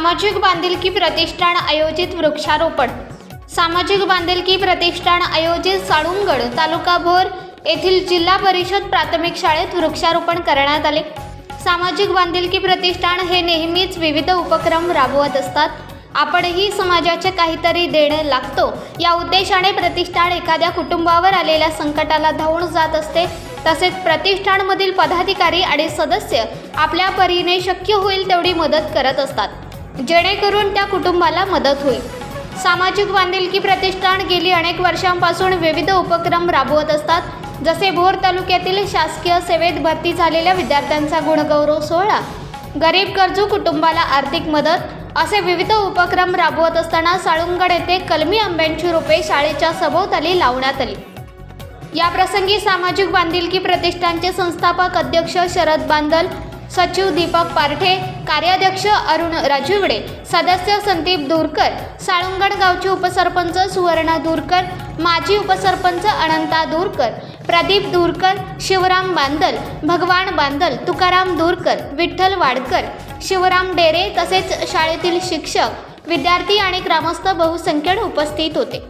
सामाजिक बांधिलकी प्रतिष्ठान आयोजित वृक्षारोपण। सामाजिक बांधिलकी प्रतिष्ठान आयोजित साळुंगड तालुका भोर येथील जिल्हा परिषद प्राथमिक शाळेत वृक्षारोपण करण्यात आले। सामाजिक बांधिलकी प्रतिष्ठान हे नेहमीच विविध उपक्रम राबवत असतात। आपणही समाजाचे काहीतरी देणे लागतो या उद्देशाने प्रतिष्ठान एखाद्या कुटुंबावर आलेल्या संकटाला धावून जात असते। तसेच प्रतिष्ठानमधील पदाधिकारी आणि सदस्य आपल्या परीने शक्य होईल तेवढी मदत करत असतात, जेणेकरून त्या कुटुंबाला मदत होईल। सामाजिक बांधिलकी प्रतिष्ठान गेली अनेक वर्षांपासून विविध उपक्रम राबवत असतात, जसे भोर तालुक्यातील शासकीय सेवेत भरती झालेल्या विद्यार्थ्यांचा गुणगौरव सोहळा, गरीब गरजू कुटुंबाला आर्थिक मदत असे विविध उपक्रम राबवत असताना साळुंगड येथे कलमी आंब्याची रोपे शाळेच्या सभोवताली लावण्यात आली। या प्रसंगी सामाजिक बांधिलकी प्रतिष्ठानचे संस्थापक अध्यक्ष शरद बांदल, सचिव दीपक पारठे, कार्याध्यक्ष अरुण राजुवडे, सदस्य संदीप दूरकर, साळुंगड गावचे उपसरपंच सुवर्णा दूरकर, माजी उपसरपंच अनंता दूरकर, प्रदीप दूरकर, शिवराम बांदल, भगवान बांदल, तुकाराम दूरकर, विठ्ठल वाडकर, शिवराम डेरे तसेच शाळेतील शिक्षक, विद्यार्थी आणि ग्रामस्थ बहुसंख्येने उपस्थित होते।